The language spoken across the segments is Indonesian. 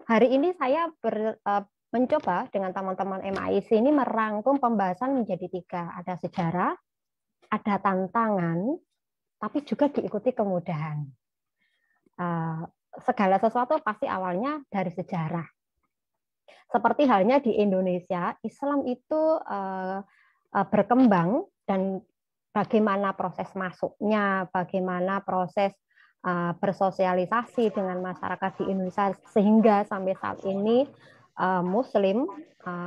Hari ini saya mencoba dengan teman-teman MAIC ini merangkum pembahasan menjadi 3. Ada sejarah, ada tantangan, tapi juga diikuti kemudahan. Segala sesuatu pasti awalnya dari sejarah. Seperti halnya di Indonesia, Islam itu berkembang dan bagaimana proses masuknya, bagaimana proses bersosialisasi dengan masyarakat di Indonesia sehingga sampai saat ini Muslim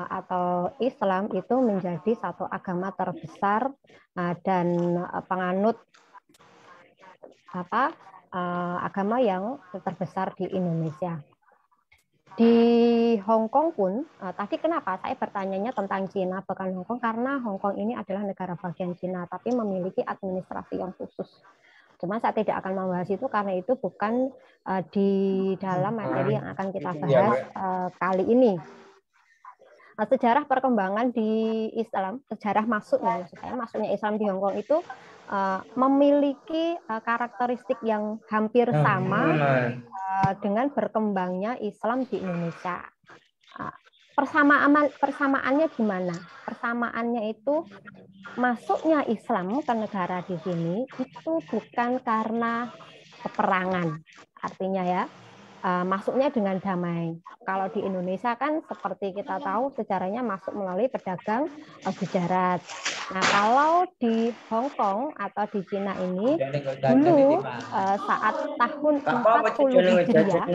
atau Islam itu menjadi satu agama terbesar dan penganut agama yang terbesar di Indonesia. Di Hong Kong pun, tadi kenapa saya bertanyanya tentang Cina bukan Hong Kong, karena Hong Kong ini adalah negara bagian Cina, tapi memiliki administrasi yang khusus. Cuma saya tidak akan membahas itu karena itu bukan di dalam materi yang akan kita bahas kali ini. Sejarah perkembangan di Islam, sejarah masuknya Islam di Hong Kong itu memiliki karakteristik yang hampir sama dengan berkembangnya Islam di Indonesia. Persamaannya gimana? Persamaannya itu masuknya Islam ke negara di sini itu bukan karena peperangan, artinya ya masuknya dengan damai. Kalau di Indonesia kan seperti kita tahu sejarahnya masuk melalui pedagang Gujarat. Nah, kalau di Hong Kong atau di Cina ini dulu saat tahun 40 Hijriah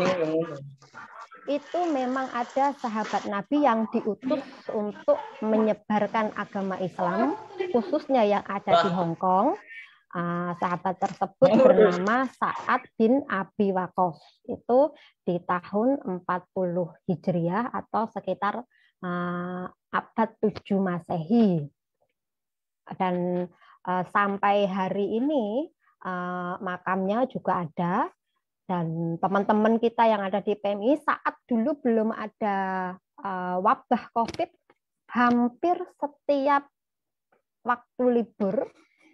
itu memang ada sahabat Nabi yang diutus untuk menyebarkan agama Islam, khususnya yang ada di Hong Kong. Sahabat tersebut bernama Sa'ad bin Abi Waqqas. Itu di tahun 40 Hijriah atau sekitar abad 7 Masehi. Dan sampai hari ini makamnya juga ada. Dan teman-teman kita yang ada di PMI saat dulu belum ada wabah COVID, hampir setiap waktu libur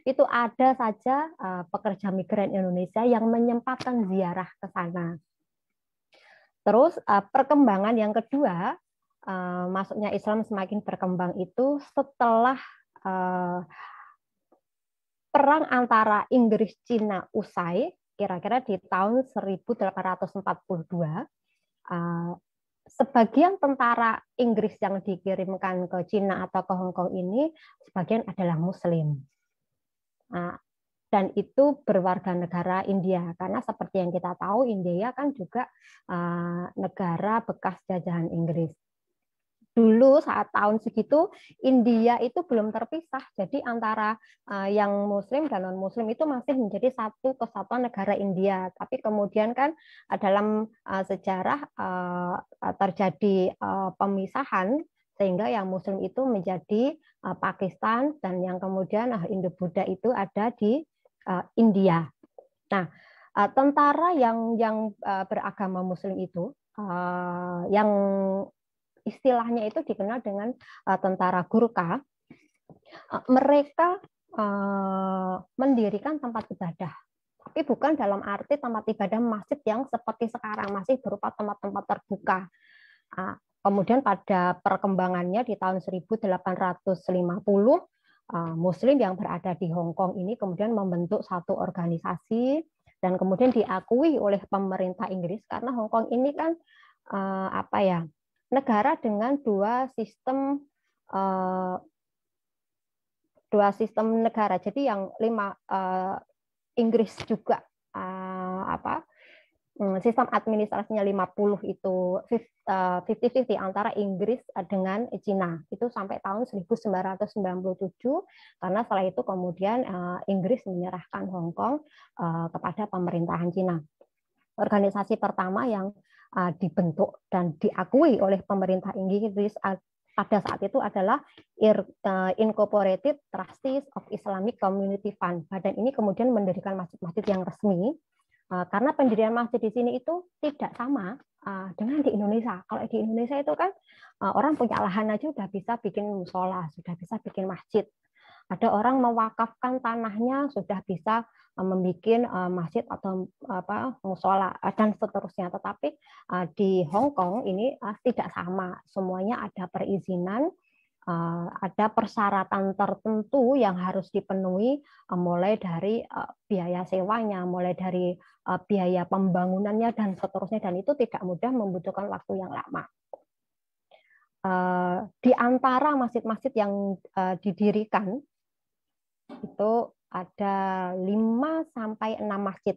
itu ada saja pekerja migran Indonesia yang menyempatkan ziarah ke sana. Terus perkembangan yang kedua, masuknya Islam semakin berkembang itu setelah perang antara Inggris-Cina usai, kira-kira di tahun 1842, sebagian tentara Inggris yang dikirimkan ke Cina atau ke Hong Kong ini, sebagian adalah Muslim. Dan itu berwarga negara India, karena seperti yang kita tahu, India kan juga negara bekas jajahan Inggris. Dulu saat tahun segitu India itu belum terpisah, jadi antara yang Muslim dan non Muslim itu masih menjadi satu kesatuan negara India. Tapi kemudian kan dalam sejarah terjadi pemisahan sehingga yang Muslim itu menjadi Pakistan dan yang kemudian Indo-Buddha itu ada di India. Nah, tentara yang beragama Muslim itu yang istilahnya itu dikenal dengan tentara Gurkha. Mereka mendirikan tempat ibadah, tapi bukan dalam arti tempat ibadah masjid yang seperti sekarang, masih berupa tempat-tempat terbuka. Kemudian pada perkembangannya di tahun 1850, Muslim yang berada di Hong Kong ini kemudian membentuk satu organisasi dan kemudian diakui oleh pemerintah Inggris, karena Hong Kong ini kan negara dengan dua sistem negara. Jadi yang Inggris juga sistem administrasinya 50 itu 50-50 antara Inggris dengan Cina. Itu sampai tahun 1997, karena setelah itu kemudian Inggris menyerahkan Hong Kong kepada pemerintahan Cina. Organisasi pertama yang dibentuk dan diakui oleh pemerintah Inggris pada saat itu adalah Incorporated Trustees of Islamic Community Fund. Badan ini kemudian mendirikan masjid-masjid yang resmi, karena pendirian masjid di sini itu tidak sama dengan di Indonesia. Kalau di Indonesia itu kan orang punya lahan aja sudah bisa bikin musola, sudah bisa bikin masjid. Ada orang mewakafkan tanahnya sudah bisa membuat masjid atau musola dan seterusnya. Tetapi di Hong Kong ini tidak sama. Semuanya ada perizinan, ada persyaratan tertentu yang harus dipenuhi, mulai dari biaya sewanya, mulai dari biaya pembangunannya dan seterusnya, dan itu tidak mudah, membutuhkan waktu yang lama. Di antara masjid-masjid yang didirikan itu ada 5-6 masjid.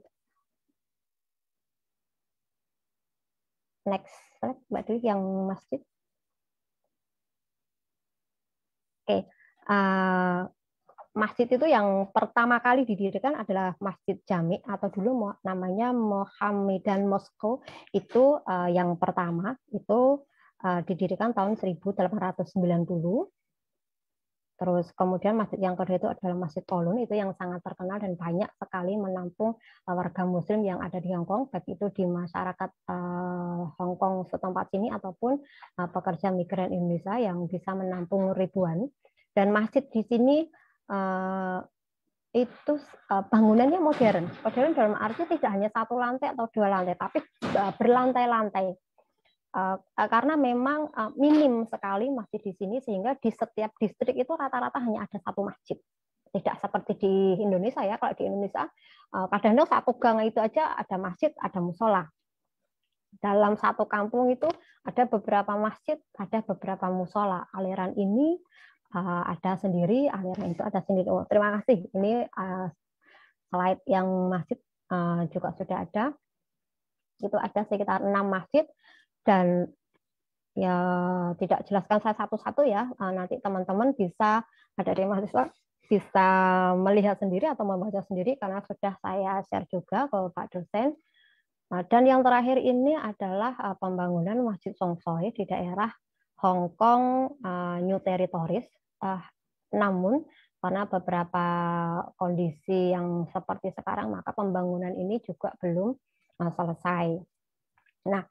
Next slide, Mbak Dwi, yang masjid. Oke. Masjid itu yang pertama kali didirikan adalah Masjid Jami, atau dulu namanya Mohammedan Mosque. Itu yang pertama, itu didirikan tahun 1890. Terus kemudian masjid yang kedua itu adalah Masjid Kowloon, itu yang sangat terkenal dan banyak sekali menampung warga Muslim yang ada di Hong Kong, baik itu di masyarakat Hong Kong setempat sini ataupun pekerja migran Indonesia yang bisa menampung ribuan. Dan masjid di sini itu bangunannya modern. Modern dalam arti tidak hanya 1 lantai atau 2 lantai, tapi berlantai-lantai. Karena memang minim sekali masjid di sini, sehingga di setiap distrik itu rata-rata hanya ada 1 masjid. Tidak seperti di Indonesia ya. Kalau di Indonesia kadang-kadang 1 gang itu aja ada masjid, ada musola. Dalam 1 kampung itu ada beberapa masjid, ada beberapa musola. Aliran ini ada sendiri, aliran itu ada sendiri. Oh, terima kasih. Ini slide yang masjid juga sudah ada. Itu ada sekitar 6 masjid. Dan ya tidak jelaskan saya satu-satu ya, nanti teman-teman bisa, ada dari mahasiswa bisa melihat sendiri atau membaca sendiri karena sudah saya share juga ke Pak dosen. Dan yang terakhir ini adalah pembangunan Masjid Songsoi di daerah Hong Kong New Territories. Namun karena beberapa kondisi yang seperti sekarang, maka pembangunan ini juga belum selesai. Nah,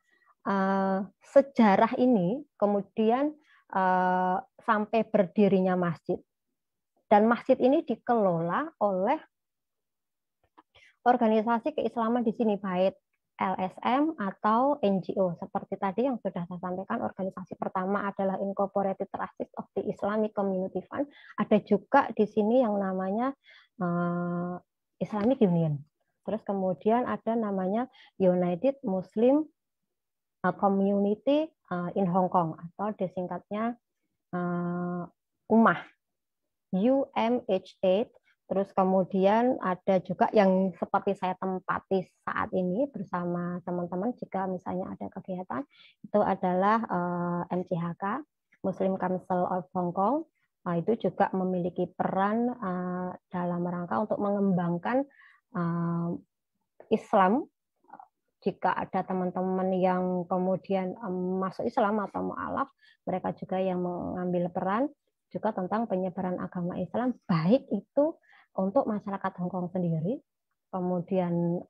sejarah ini kemudian sampai berdirinya masjid, dan masjid ini dikelola oleh organisasi keislaman di sini, baik LSM atau NGO. Seperti tadi yang sudah saya sampaikan, organisasi pertama adalah Incorporated Trustees of the Islamic Community Fund. Ada juga di sini yang namanya Islamic Union. Terus kemudian ada namanya United Muslim Community in Hong Kong, atau disingkatnya UMAH, UMH8. Terus kemudian ada juga yang seperti saya tempati saat ini bersama teman-teman, jika misalnya ada kegiatan, itu adalah MCHK, Muslim Council of Hong Kong. Itu juga memiliki peran dalam rangka untuk mengembangkan Islam. Jika ada teman-teman yang kemudian masuk Islam atau mu'alaf, mereka juga yang mengambil peran juga tentang penyebaran agama Islam, baik itu untuk masyarakat Hong Kong sendiri, kemudian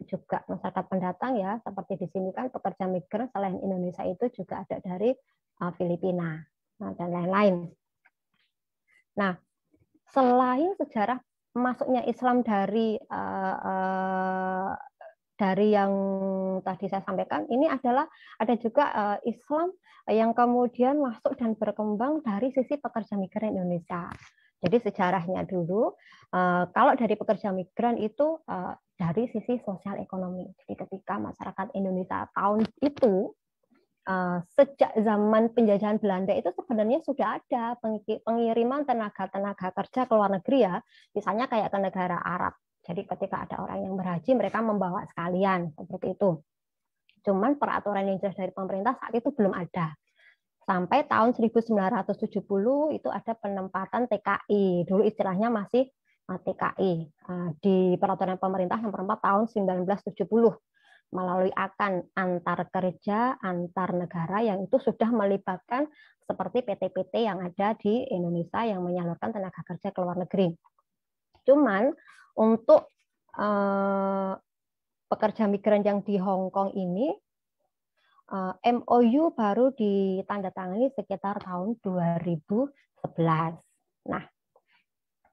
juga masyarakat pendatang ya, seperti di sini kan pekerja migran selain Indonesia itu juga ada dari Filipina dan lain-lain. Nah, selain sejarah masuknya Islam dari yang tadi saya sampaikan, ini adalah ada juga Islam yang kemudian masuk dan berkembang dari sisi pekerja migran Indonesia. Jadi sejarahnya dulu, kalau dari pekerja migran itu dari sisi sosial ekonomi. Jadi ketika masyarakat Indonesia tahun itu, sejak zaman penjajahan Belanda itu sebenarnya sudah ada pengiriman tenaga kerja ke luar negeri ya, misalnya kayak ke negara Arab. Jadi ketika ada orang yang berhaji, mereka membawa sekalian, seperti itu. Cuman peraturan yang jelas dari pemerintah saat itu belum ada. Sampai tahun 1970 itu ada penempatan TKI. Dulu istilahnya masih TKI. Di peraturan pemerintah nomor 4 tahun 1970. Melalui akan antar kerja, antar negara yang itu sudah melibatkan seperti PT-PT yang ada di Indonesia yang menyalurkan tenaga kerja ke luar negeri. Cuman untuk pekerja migran yang di Hong Kong ini, MOU baru ditandatangani sekitar tahun 2011. Nah,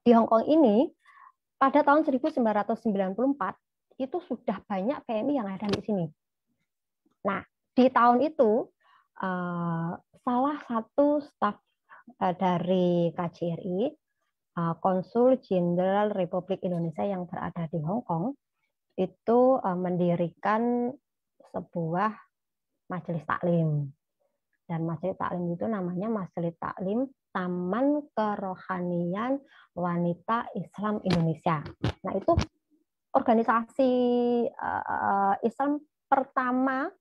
Di Hong Kong ini pada tahun 1994 itu sudah banyak PMI yang ada di sini. Nah, di tahun itu salah satu staf dari KJRI, Konsul Jenderal Republik Indonesia yang berada di Hong Kong, itu mendirikan sebuah majelis taklim. Dan majelis taklim itu namanya Majelis Taklim Taman Kerohanian Wanita Islam Indonesia. Nah, itu organisasi Islam pertama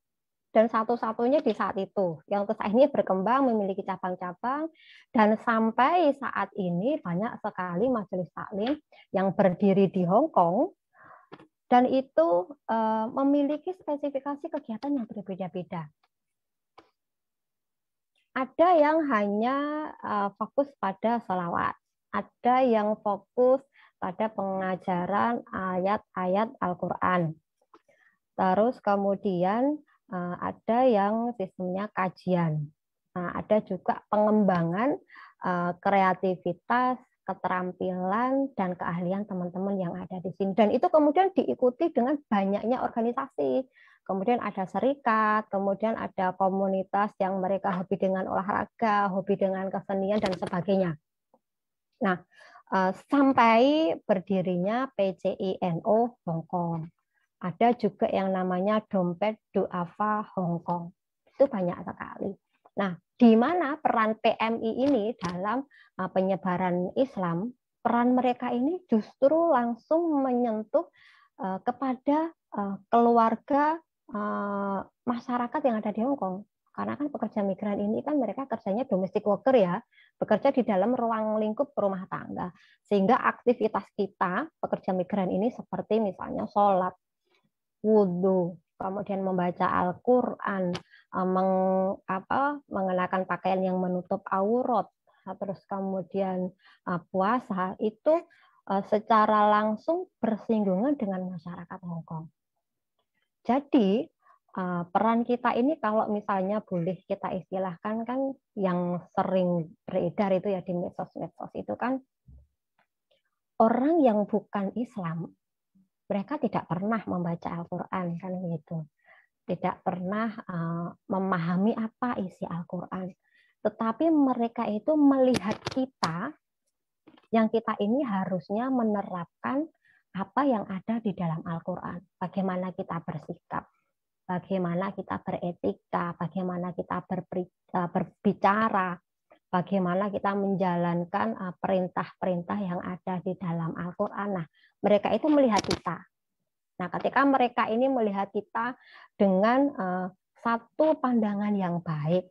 dan satu-satunya di saat itu, yang terus akhirnya berkembang memiliki cabang-cabang, dan sampai saat ini banyak sekali majelis taklim yang berdiri di Hong Kong, dan itu memiliki spesifikasi kegiatan yang berbeda-beda. Ada yang hanya fokus pada sholawat, ada yang fokus pada pengajaran ayat-ayat Al-Quran. Terus kemudian ada yang sistemnya kajian. Nah, ada juga pengembangan kreativitas, keterampilan, dan keahlian teman-teman yang ada di sini. Dan itu kemudian diikuti dengan banyaknya organisasi. Kemudian ada serikat, kemudian ada komunitas yang mereka hobi dengan olahraga, hobi dengan kesenian, dan sebagainya. Nah, sampai berdirinya PCINO Hong Kong. Ada juga yang namanya Dompet Duafa Hong Kong. Itu banyak sekali. Nah, di mana peran PMI ini dalam penyebaran Islam, peran mereka ini justru langsung menyentuh kepada keluarga masyarakat yang ada di Hong Kong. Karena kan pekerja migran ini kan mereka kerjanya domestic worker ya, bekerja di dalam ruang lingkup rumah tangga. Sehingga aktivitas kita, pekerja migran ini seperti misalnya sholat, wudhu, kemudian membaca Al-Quran, mengenakan pakaian yang menutup aurat, terus kemudian puasa, itu secara langsung bersinggungan dengan masyarakat Hong Kong. Jadi peran kita ini kalau misalnya boleh kita istilahkan kan yang sering beredar itu ya di medsos-medsos itu kan orang yang bukan Islam, mereka tidak pernah membaca Al-Quran kan begitu, tidak pernah memahami apa isi Al-Quran, tetapi mereka itu melihat kita yang kita ini harusnya menerapkan apa yang ada di dalam Al-Quran, bagaimana kita bersikap, bagaimana kita beretika, bagaimana kita berbicara, bagaimana kita menjalankan perintah-perintah yang ada di dalam Al-Quran. Nah, mereka itu melihat kita. Nah, ketika mereka ini melihat kita dengan satu pandangan yang baik,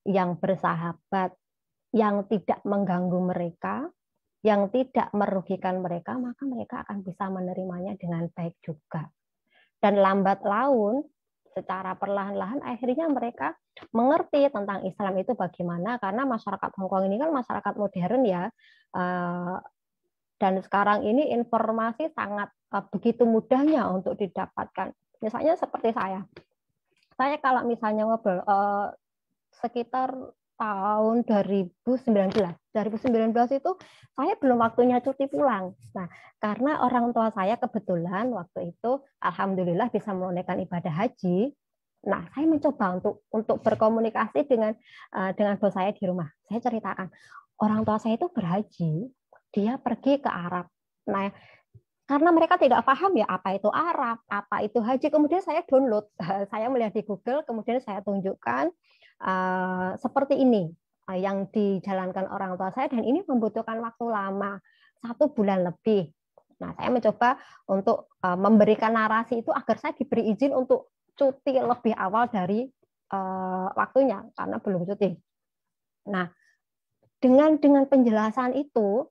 yang bersahabat, yang tidak mengganggu mereka, yang tidak merugikan mereka, maka mereka akan bisa menerimanya dengan baik juga. Dan lambat laun, secara perlahan-lahan, akhirnya mereka mengerti tentang Islam itu bagaimana, karena masyarakat Hong Kong ini kan masyarakat modern ya, dan sekarang ini informasi sangat begitu mudahnya untuk didapatkan. Misalnya seperti saya kalau misalnya ngobrol sekitar tahun 2019 itu saya belum waktunya cuti pulang. Nah, karena orang tua saya kebetulan waktu itu alhamdulillah bisa menunaikan ibadah haji. Nah, saya mencoba untuk berkomunikasi dengan bos saya di rumah. Saya ceritakan, orang tua saya itu berhaji, dia pergi ke Arab. Nah, karena mereka tidak paham ya apa itu Arab, apa itu haji, kemudian saya download, saya melihat di Google, kemudian saya tunjukkan seperti ini yang dijalankan orang tua saya, dan ini membutuhkan waktu lama, 1 bulan lebih. Nah, saya mencoba untuk memberikan narasi itu agar saya diberi izin untuk cuti lebih awal dari waktunya karena belum cuti. Nah, dengan penjelasan itu,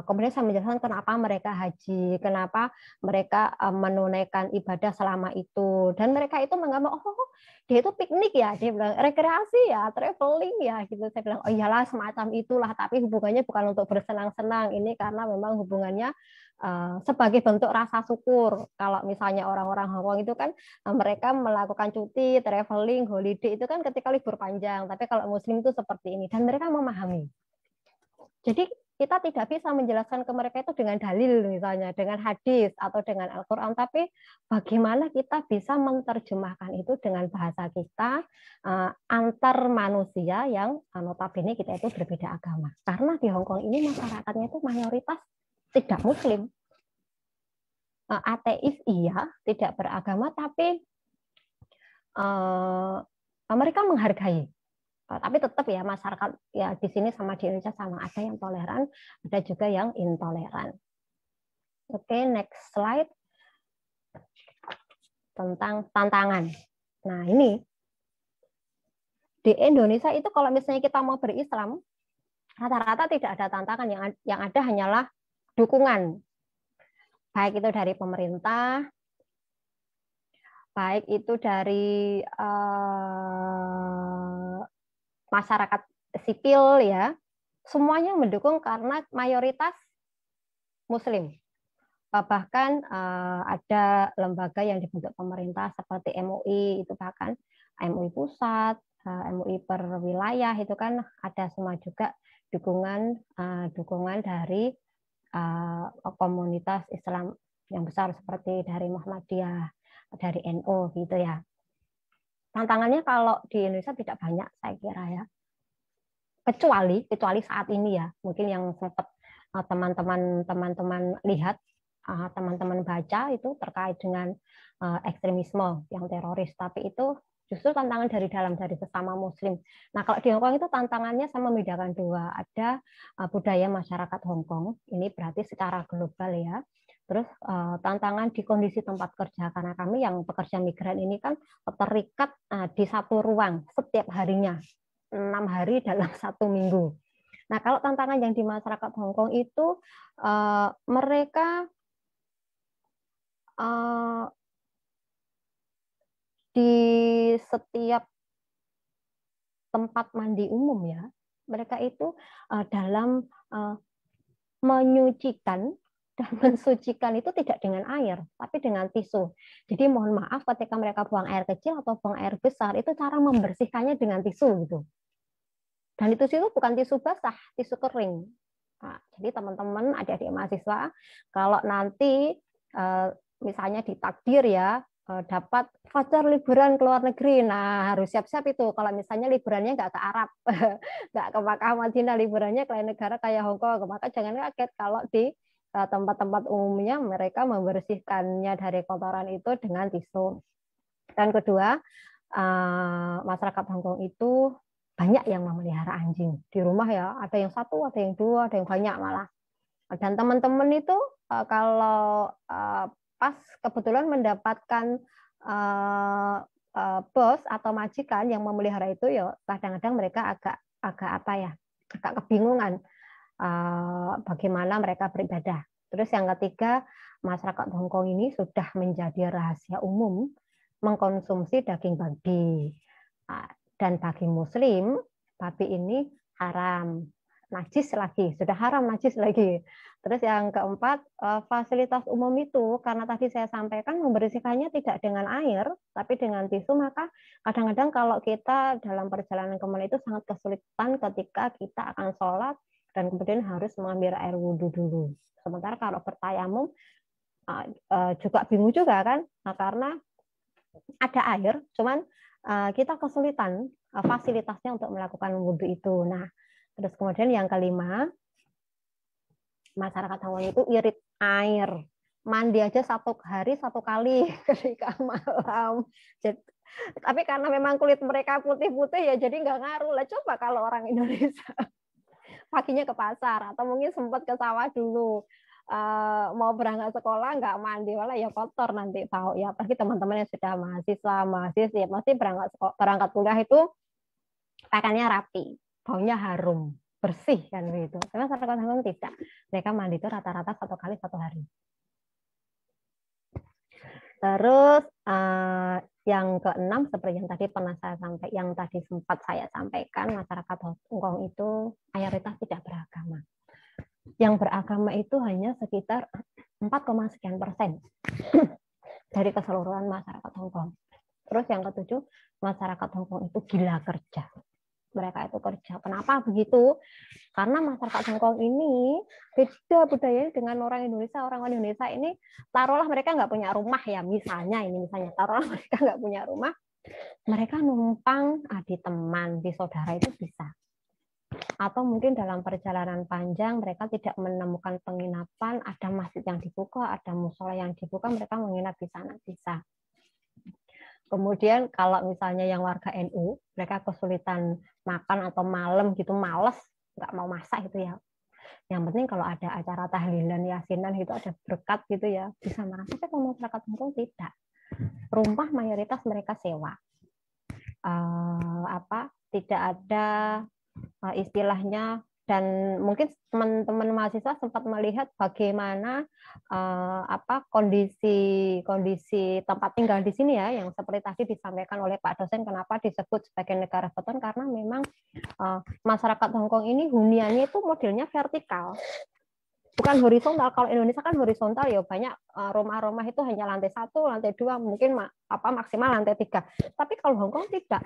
kemudian saya menjelaskan kenapa mereka haji, kenapa mereka menunaikan ibadah selama itu, dan mereka itu menganggap, oh dia itu piknik ya, dia bilang rekreasi ya, traveling ya, gitu. Saya bilang, oh iyalah semacam itulah, tapi hubungannya bukan untuk bersenang-senang, ini karena memang hubungannya sebagai bentuk rasa syukur. Kalau misalnya orang-orang Hong Kong itu kan mereka melakukan cuti, traveling, holiday itu kan ketika libur panjang, tapi kalau Muslim itu seperti ini, dan mereka memahami. Jadi kita tidak bisa menjelaskan ke mereka itu dengan dalil misalnya, dengan hadis atau dengan Al-Quran, tapi bagaimana kita bisa menerjemahkan itu dengan bahasa kita antar manusia yang notabene kita itu berbeda agama. Karena di Hong Kong ini masyarakatnya itu mayoritas tidak Muslim. Ateis iya, tidak beragama, tapi mereka menghargai. Tapi tetap ya masyarakat ya di sini sama di Indonesia sama, ada yang toleran, ada juga yang intoleran. Oke, next slide tentang tantangan. Nah ini di Indonesia itu kalau misalnya kita mau berislam, rata-rata tidak ada tantangan, yang ada hanyalah dukungan, baik itu dari pemerintah, baik itu dari masyarakat sipil ya, semuanya mendukung karena mayoritas Muslim. Bahkan ada lembaga yang dibentuk pemerintah seperti MUI, itu bahkan MUI pusat, MUI per wilayah, itu kan ada semua juga dukungan dari komunitas Islam yang besar seperti dari Muhammadiyah, dari NU gitu ya. Tantangannya kalau di Indonesia tidak banyak saya kira ya. Kecuali saat ini ya, mungkin yang sempat teman-teman lihat, teman-teman baca itu terkait dengan ekstremisme yang teroris, tapi itu justru tantangan dari dalam, dari sesama Muslim. Nah kalau di Hongkong itu tantangannya sama, membedakan dua, ada budaya masyarakat Hongkong, ini berarti secara global ya. Terus tantangan di kondisi tempat kerja, karena kami yang pekerja migran ini kan terikat di satu ruang setiap harinya, 6 hari dalam 1 minggu. Nah, kalau tantangan yang di masyarakat Hongkong itu mereka di setiap tempat mandi umum ya, mereka itu dalam menyucikan dan mensucikan itu tidak dengan air, tapi dengan tisu. Jadi mohon maaf ketika mereka buang air kecil atau buang air besar, itu cara membersihkannya dengan tisu gitu. Dan itu bukan tisu basah, tisu kering. Nah, jadi teman-teman, adik-adik mahasiswa, kalau nanti misalnya ditakdir ya dapat voucher liburan ke luar negeri, nah harus siap-siap itu. Kalau misalnya liburannya nggak ke Arab, nggak ke Makkah Madinah, liburannya ke negara kayak Hong Kong, maka jangan kaget kalau di tempat-tempat umumnya mereka membersihkannya dari kotoran itu dengan tisu. Dan kedua, masyarakat Hong Kong itu banyak yang memelihara anjing di rumah ya, ada yang 1, ada yang 2, ada yang banyak malah. Dan teman-teman itu kalau pas kebetulan mendapatkan bos atau majikan yang memelihara itu, ya kadang-kadang mereka agak kebingungan bagaimana mereka beribadah. Terus yang ketiga, masyarakat Hongkong ini sudah menjadi rahasia umum mengkonsumsi daging babi. Dan bagi Muslim, babi ini haram, najis lagi, sudah haram najis lagi. Terus yang keempat, fasilitas umum itu karena tadi saya sampaikan membersihkannya tidak dengan air, tapi dengan tisu, maka kadang-kadang kalau kita dalam perjalanan ke mana itu sangat kesulitan ketika kita akan sholat dan kemudian harus mengambil air wudhu dulu. Sementara kalau bertayamum juga bingung juga kan, karena ada air, cuman kita kesulitan fasilitasnya untuk melakukan wudhu itu. Nah, terus kemudian yang kelima, masyarakat Hongkong itu irit air. Mandi aja 1 hari 1 kali ketika malam. Tapi karena memang kulit mereka putih-putih ya jadi nggak ngaruh lah. Coba kalau orang Indonesia paginya ke pasar atau mungkin sempat ke sawah dulu, mau berangkat sekolah nggak mandi, malah ya kotor nanti bau ya. Apalagi teman-teman yang sudah mahasiswa ya pasti berangkat kuliah itu pakaiannya rapi, baunya harum, bersih kan begitu. Karena masyarakat Hongkong tidak, mereka mandi itu rata-rata 1 kali 1 hari. Terus yang keenam, seperti yang tadi sempat saya sampaikan, masyarakat Hongkong itu mayoritas tidak beragama. Yang beragama itu hanya sekitar 4, sekian persen dari keseluruhan masyarakat Hongkong. Terus yang ketujuh, masyarakat Hongkong itu gila kerja. mereka itu kerja. Kenapa begitu? Karena masyarakat Hongkong ini beda budayanya dengan orang Indonesia. Orang Indonesia ini taruhlah mereka nggak punya rumah ya, misalnya taruhlah mereka nggak punya rumah, mereka numpang di teman, di saudara itu bisa. Atau mungkin dalam perjalanan panjang mereka tidak menemukan penginapan, ada masjid yang dibuka, ada musola yang dibuka, mereka menginap di sana bisa. Kemudian kalau misalnya yang warga NU, mereka kesulitan makan atau malam gitu, males, nggak mau masak gitu ya. Yang penting kalau ada acara tahlilan, yasinan gitu, ada berkat gitu ya, bisa masak. Tapi kalau masyarakat Hongkong tidak. Rumah mayoritas mereka sewa. Tidak ada istilahnya, dan mungkin teman-teman mahasiswa sempat melihat bagaimana kondisi tempat tinggal di sini ya, yang seperti tadi disampaikan oleh Pak dosen, kenapa disebut sebagai negara beton, karena memang masyarakat Hongkong ini huniannya itu modelnya vertikal, bukan horizontal. Kalau Indonesia kan horizontal ya, banyak rumah-rumah itu hanya lantai 1, lantai 2, mungkin maksimal lantai 3. Tapi kalau Hongkong tidak,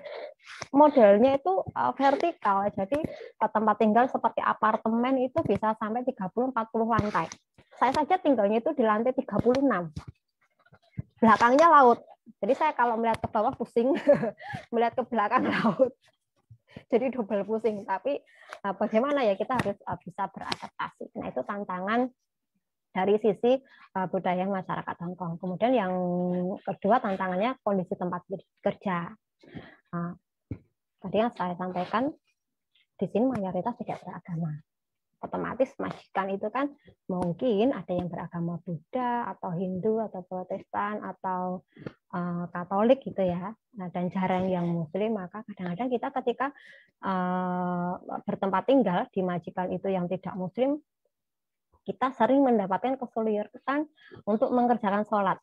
modelnya itu vertikal. Jadi tempat tinggal seperti apartemen itu bisa sampai 30-40 lantai. Saya saja tinggalnya itu di lantai 36. Belakangnya laut. Jadi saya kalau melihat ke bawah pusing, melihat ke belakang laut. Jadi double pusing. Tapi bagaimana ya, kita harus bisa beradaptasi. Nah, itu tantangan dari sisi budaya masyarakat Hongkong. Kemudian yang kedua tantangannya kondisi tempat kerja. Tadi yang saya sampaikan, di sini mayoritas tidak beragama. Otomatis majikan itu kan mungkin ada yang beragama Buddha atau Hindu atau Protestan atau Katolik gitu ya. Nah, dan jarang yang Muslim, maka kadang-kadang kita ketika bertempat tinggal di majikan itu yang tidak Muslim, kita sering mendapatkan kesulitan untuk mengerjakan sholat,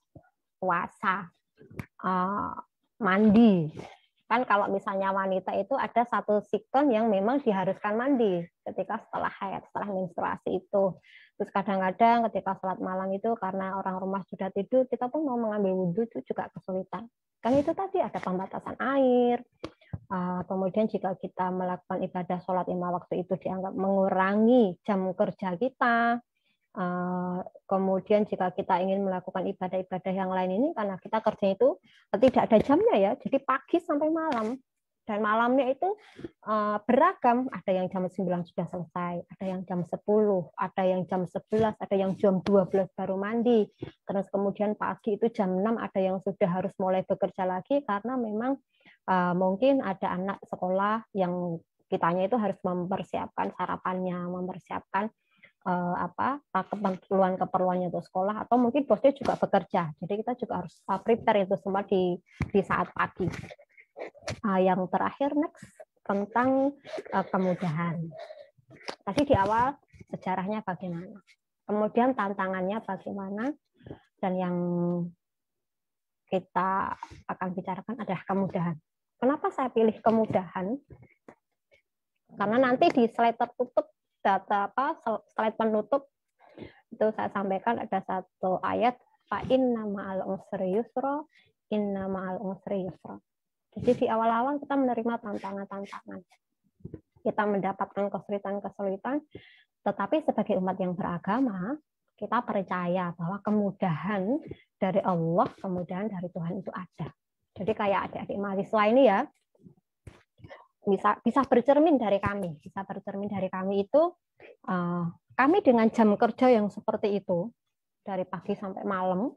puasa, mandi. Kan kalau misalnya wanita itu ada satu sikon yang memang diharuskan mandi ketika setelah haid, setelah menstruasi itu. Terus kadang-kadang ketika sholat malam itu karena orang rumah sudah tidur, kita pun mau mengambil wudhu itu juga kesulitan. Kan itu tadi ada pembatasan air. Kemudian jika kita melakukan ibadah sholat 5 waktu itu dianggap mengurangi jam kerja kita. Kemudian jika kita ingin melakukan ibadah-ibadah yang lain ini, karena kita kerja itu tidak ada jamnya ya, jadi pagi sampai malam, dan malamnya itu beragam, ada yang jam 9 sudah selesai, ada yang jam 10, ada yang jam 11, ada yang jam 12 baru mandi, terus kemudian pagi itu jam 6 ada yang sudah harus mulai bekerja lagi, karena memang mungkin ada anak sekolah yang kitanya itu harus mempersiapkan sarapannya, mempersiapkan keperluannya untuk sekolah, atau mungkin bosnya juga bekerja, jadi kita juga harus prepare itu semua di saat pagi. Yang terakhir next tentang kemudahan. Tadi di awal sejarahnya bagaimana, kemudian tantangannya bagaimana, dan yang kita akan bicarakan adalah kemudahan. Kenapa saya pilih kemudahan? Karena nanti di slide tertutup slide penutup itu saya sampaikan ada satu ayat, fa inna ma'al usri yusra, inna ma'al usri yusra. Jadi di awal-awal kita menerima tantangan-tantangan, kita mendapatkan kesulitan-kesulitan, tetapi sebagai umat yang beragama kita percaya bahwa kemudahan dari Allah, kemudahan dari Tuhan itu ada. Jadi kayak adik-adik mahasiswa ini ya, bisa bercermin dari kami, itu kami dengan jam kerja yang seperti itu dari pagi sampai malam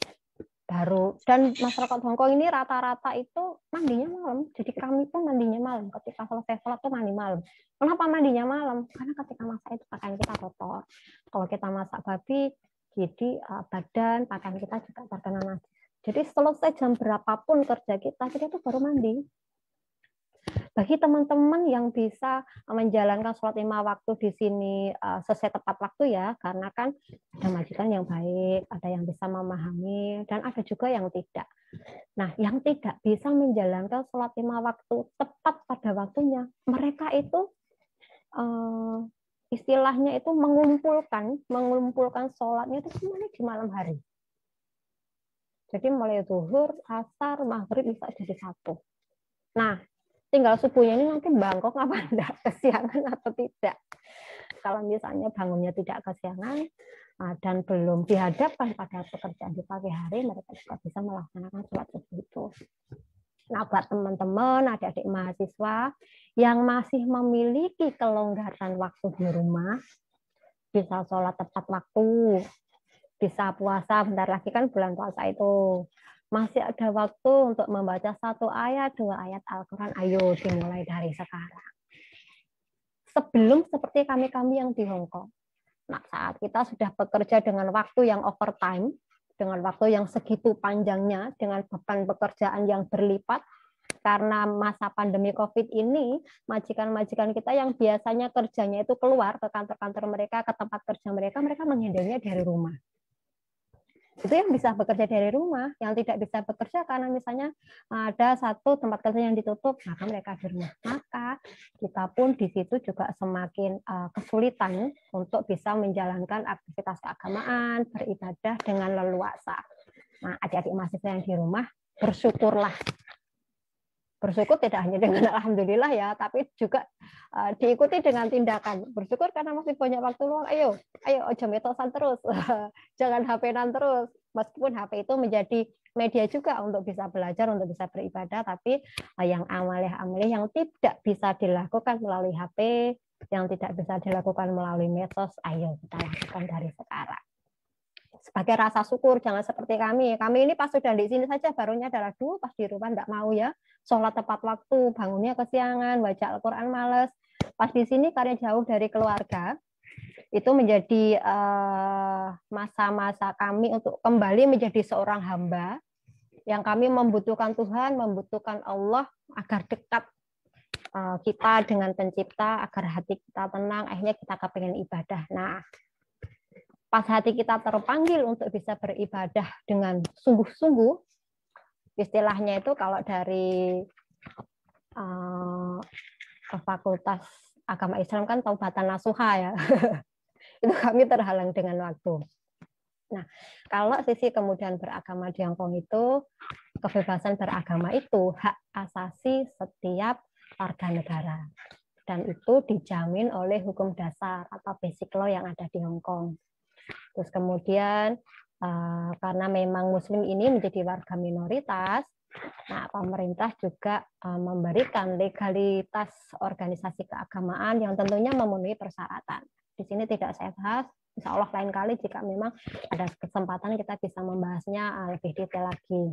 baru, dan masyarakat Hongkong ini rata-rata itu mandinya malam, jadi kami pun mandinya malam, ketika selesai sholat tuh mandi malam. Kenapa mandinya malam? Karena ketika masak itu pakaian kita kotor, kalau kita masak babi jadi badan pakaian kita juga terkena najis. Jadi selesai jam berapapun kerja kita tuh baru mandi. Bagi teman-teman yang bisa menjalankan sholat 5 waktu di sini sesuai tepat waktu ya, karena kan ada majikan yang baik, ada yang bisa memahami, dan ada juga yang tidak. Nah, yang tidak bisa menjalankan sholat 5 waktu tepat pada waktunya, mereka itu istilahnya itu mengumpulkan sholatnya itu semuanya di malam hari. Jadi mulai zuhur, asar, maghrib bisa jadi satu. Nah, tinggal subuhnya ini nanti bangkok apa enggak, kesiangan atau tidak. Kalau misalnya bangunnya tidak kesiangan dan belum dihadapkan pada pekerjaan di pagi hari, mereka juga bisa melaksanakan sholat subuh itu. Nah, buat teman-teman, adik-adik mahasiswa yang masih memiliki kelonggaran waktu di rumah, bisa sholat tepat waktu, bisa puasa, bentar lagi kan bulan puasa itu. Masih ada waktu untuk membaca 1 ayat, 2 ayat Al-Quran, ayo dimulai dari sekarang. Sebelum seperti kami-kami yang di Hong Kong. Nah, saat kita sudah bekerja dengan waktu yang overtime, dengan waktu yang segitu panjangnya, dengan beban pekerjaan yang berlipat, karena masa pandemi COVID ini, majikan-majikan kita yang biasanya kerjanya itu keluar ke kantor-kantor mereka, ke tempat kerja mereka, mereka menghandlenya dari rumah. Itu yang bisa bekerja dari rumah, yang tidak bisa bekerja karena misalnya ada satu tempat kerja yang ditutup, maka mereka di rumah. Maka kita pun di situ juga semakin kesulitan untuk bisa menjalankan aktivitas keagamaan, beribadah dengan leluasa. Nah, adik-adik mahasiswa yang di rumah, bersyukurlah. Bersyukur tidak hanya dengan alhamdulillah ya, tapi juga diikuti dengan tindakan. Bersyukur karena masih banyak waktu luang. Ayo ojo metosan terus. Jangan HP-an terus. Meskipun HP itu menjadi media juga untuk bisa belajar, untuk bisa beribadah, tapi yang amalih-amalih yang tidak bisa dilakukan melalui HP, yang tidak bisa dilakukan melalui medsos, ayo kita lakukan dari sekarang. Sebagai rasa syukur, jangan seperti kami. Kami ini pas sudah di sini saja barunya adalah pas di rumah enggak mau ya. Sholat tepat waktu, bangunnya kesiangan, baca Al-Quran males. Pas di sini karena jauh dari keluarga, itu menjadi masa-masa kami untuk kembali menjadi seorang hamba, yang kami membutuhkan Tuhan, membutuhkan Allah agar dekat kita dengan pencipta, agar hati kita tenang, akhirnya kita kepengen ibadah. Nah, pas hati kita terpanggil untuk bisa beribadah dengan sungguh-sungguh, istilahnya itu kalau dari Fakultas Agama Islam kan taubatan nasuha ya, itu kami terhalang dengan waktu. Nah, kalau sisi kemudian beragama di Hong Kong itu, kebebasan beragama itu hak asasi setiap warga negara. Dan itu dijamin oleh hukum dasar atau basic law yang ada di Hong Kong. Terus kemudian karena memang Muslim ini menjadi warga minoritas, nah pemerintah juga memberikan legalitas organisasi keagamaan yang tentunya memenuhi persyaratan. Di sini tidak saya bahas, insya Allah lain kali jika memang ada kesempatan kita bisa membahasnya lebih detail lagi.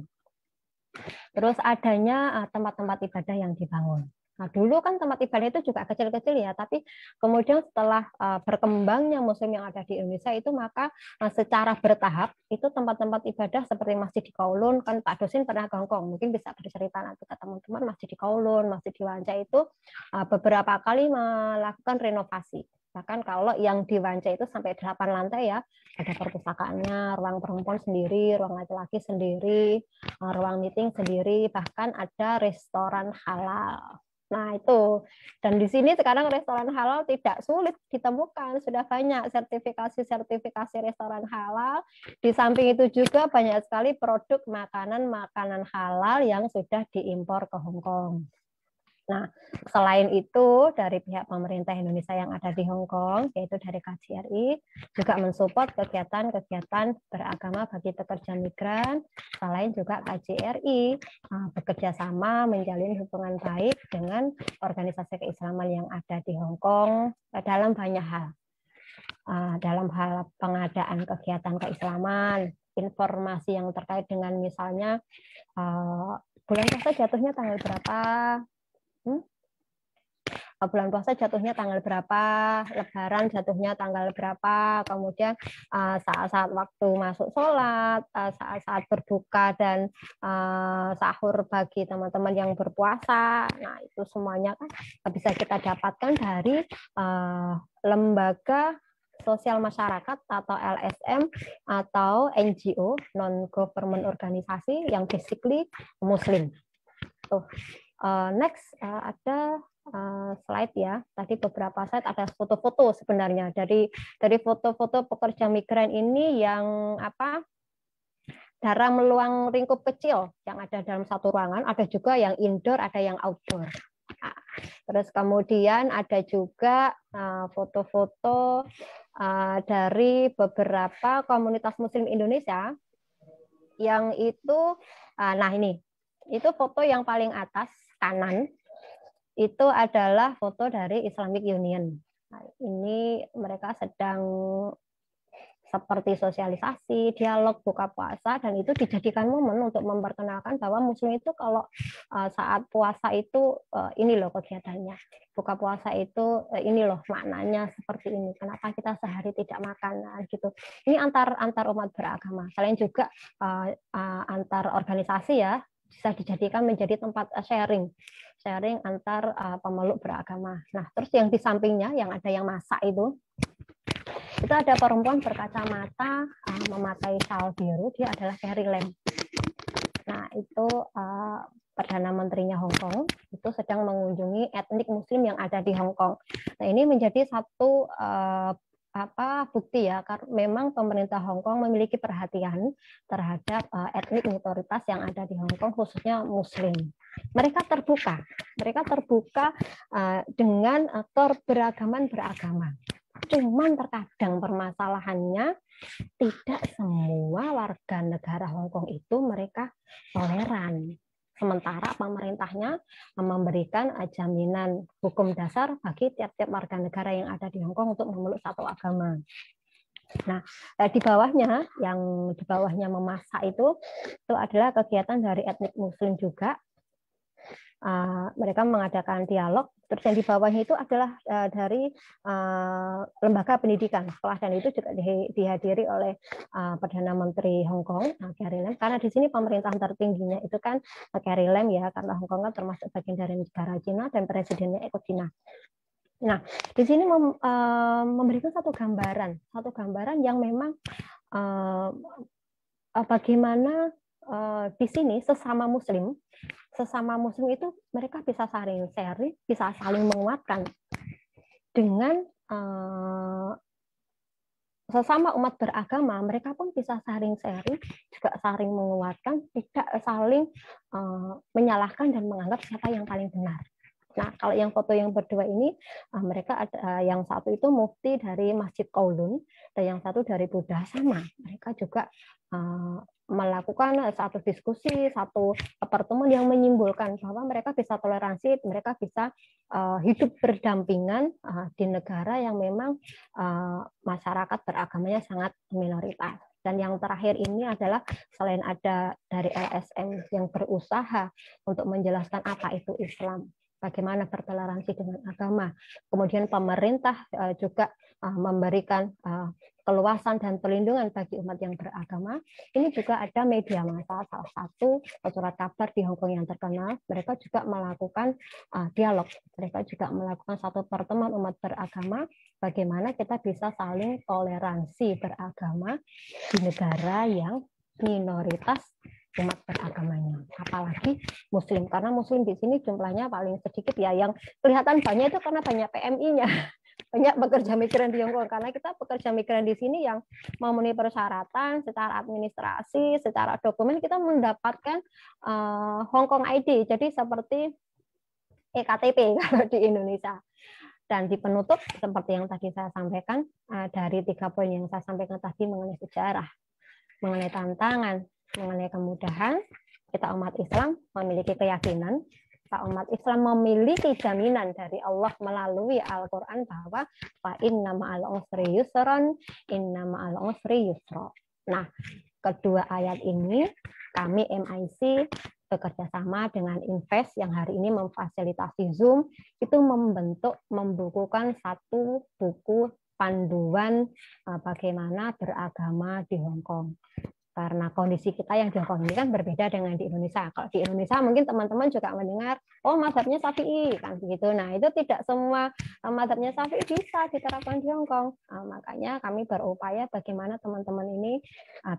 Terus adanya tempat-tempat ibadah yang dibangun. Nah, dulu kan tempat ibadah itu juga kecil-kecil ya, tapi kemudian setelah berkembangnya Muslim yang ada di Indonesia itu, maka secara bertahap itu tempat-tempat ibadah seperti Masjid di Kowloon, kan Pak Dosin pernah ke Hong Kong, mungkin bisa bercerita nanti ke teman-teman, Masjid di Kowloon, Masjid di Wan Chai itu beberapa kali melakukan renovasi. Bahkan kalau yang di Wan Chai itu sampai 8 lantai ya, ada perpustakaannya, ruang perempuan sendiri, ruang laki-laki sendiri, ruang meeting sendiri, bahkan ada restoran halal. Nah itu, dan di sini sekarang restoran halal tidak sulit ditemukan, sudah banyak sertifikasi restoran halal. Di samping itu juga banyak sekali produk makanan halal yang sudah diimpor ke Hong Kong. Nah, selain itu dari pihak pemerintah Indonesia yang ada di Hong Kong, yaitu dari KJRI, juga mensupport kegiatan-kegiatan beragama bagi pekerja migran. Selain juga KJRI bekerja sama menjalin hubungan baik dengan organisasi keislaman yang ada di Hong Kong dalam banyak hal. Dalam hal pengadaan kegiatan keislaman, informasi yang terkait dengan misalnya bulan puasa jatuhnya tanggal berapa, bulan puasa jatuhnya tanggal berapa, Lebaran jatuhnya tanggal berapa, kemudian saat-saat waktu masuk sholat, saat-saat berbuka dan sahur bagi teman-teman yang berpuasa. Nah itu semuanya kan bisa kita dapatkan dari lembaga sosial masyarakat atau LSM atau NGO, non-government organisasi yang basically Muslim. Tuh. Next ada slide ya. Tadi beberapa slide ada foto-foto sebenarnya dari foto-foto pekerja migran ini yang dalam ruang lingkup kecil yang ada dalam satu ruangan, ada juga yang indoor, ada yang outdoor. Terus kemudian ada juga foto-foto dari beberapa komunitas Muslim Indonesia yang itu, nah ini, itu foto yang paling atas kanan, itu adalah foto dari Islamic Union. Nah, ini mereka sedang seperti sosialisasi, dialog buka puasa, dan itu dijadikan momen untuk memperkenalkan bahwa Muslim itu kalau saat puasa itu ini loh kegiatannya. Buka puasa itu ini loh maknanya seperti ini. Kenapa kita sehari tidak makan gitu. Ini antar umat beragama. Selain juga antar organisasi ya, bisa dijadikan menjadi tempat sharing antar pemeluk beragama. Nah, terus yang di sampingnya yang ada yang masak itu ada perempuan berkacamata memakai shawl biru, dia adalah Carrie Lam. Nah, itu Perdana Menterinya Hong Kong itu sedang mengunjungi etnik Muslim yang ada di Hong Kong. Nah, ini menjadi satu bukti ya, karena memang pemerintah Hong Kong memiliki perhatian terhadap etnik minoritas yang ada di Hong Kong, khususnya Muslim. Mereka terbuka dengan keberagaman beragama. Cuman terkadang permasalahannya tidak semua warga negara Hong Kong itu mereka toleran. Sementara pemerintahnya memberikan jaminan hukum dasar bagi tiap-tiap warga negara yang ada di Hong Kong untuk memeluk satu agama. Nah, di bawahnya memasak itu adalah kegiatan dari etnik Muslim juga. Mereka mengadakan dialog. Terus yang di bawahnya itu adalah dari lembaga pendidikan sekolah, dan itu juga dihadiri oleh Perdana Menteri Hong Kong, Carrie Lam. Karena di sini pemerintahan tertingginya itu kan Carrie Lam ya, karena Hong Kong kan termasuk bagian dari negara Cina dan presidennya ikut Cina. Nah, di sini memberikan satu gambaran yang memang bagaimana di sini sesama Muslim itu mereka bisa saling sharing, bisa saling menguatkan dengan sesama umat beragama. Mereka pun bisa saling sharing, juga saling menguatkan, tidak saling menyalahkan dan menganggap siapa yang paling benar. Nah, kalau yang foto yang berdua ini, mereka ada yang satu itu mufti dari Masjid Kowloon dan yang satu dari Buddha, sama. Mereka juga melakukan satu diskusi, satu pertemuan yang menyimpulkan bahwa mereka bisa toleransi, mereka bisa hidup berdampingan di negara yang memang masyarakat beragamanya sangat minoritas. Dan yang terakhir ini adalah selain ada dari LSM yang berusaha untuk menjelaskan apa itu Islam, bagaimana bertoleransi dengan agama. Kemudian pemerintah juga memberikan keluasan dan perlindungan bagi umat yang beragama. Ini juga ada media massa, salah satu surat kabar di Hong Kong yang terkenal. Mereka juga melakukan dialog. Mereka juga melakukan satu pertemuan umat beragama, bagaimana kita bisa saling toleransi beragama di negara yang minoritas umat beragamanya, apalagi Muslim, karena Muslim di sini jumlahnya paling sedikit ya. Yang kelihatan banyak itu karena banyak PMI-nya, banyak pekerja migran di Hong Kong, karena kita pekerja migran di sini yang memenuhi persyaratan secara administrasi, secara dokumen kita mendapatkan Hong Kong ID, jadi seperti EKTP kalau di Indonesia. Dan di penutup, seperti yang tadi saya sampaikan, dari 3 poin yang saya sampaikan tadi mengenai sejarah, mengenai tantangan, mengenai kemudahan, kita umat Islam memiliki keyakinan, kita umat Islam memiliki jaminan dari Allah melalui Al-Quran bahwa fa inna ma'al usri yusran, inna ma'al usri yusra. Nah, kedua ayat ini kami MIC bekerja sama dengan Invest yang hari ini memfasilitasi Zoom, itu membukukan satu buku panduan bagaimana beragama di Hong Kong. Karena kondisi kita yang di Hong Kong ini kan berbeda dengan di Indonesia. Kalau di Indonesia mungkin teman-teman juga mendengar, oh mazhabnya Syafi'i kan begitu. Nah, itu tidak semua mazhabnya Syafi'i bisa diterapkan di Hong Kong. Makanya kami berupaya bagaimana teman-teman ini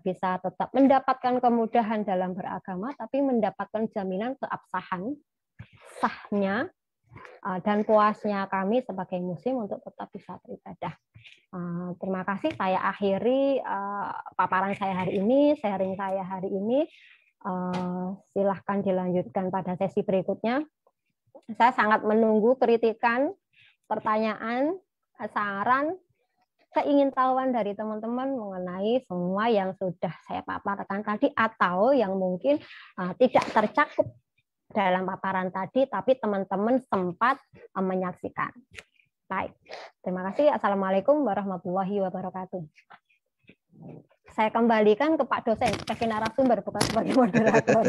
bisa tetap mendapatkan kemudahan dalam beragama, tapi mendapatkan jaminan keabsahan, sahnya, dan puasnya kami sebagai Muslim untuk tetap bisa beribadah. Terima kasih. Saya akhiri paparan saya hari ini, sharing saya hari ini. Silahkan dilanjutkan pada sesi berikutnya. Saya sangat menunggu kritikan, pertanyaan, saran, keingintahuan dari teman-teman mengenai semua yang sudah saya paparkan tadi atau yang mungkin tidak tercakup dalam paparan tadi, tapi teman-teman sempat menyaksikan. Baik, terima kasih. Assalamualaikum warahmatullahi wabarakatuh. Saya kembalikan ke Pak dosen sebagai narasumber, bukan sebagai moderator.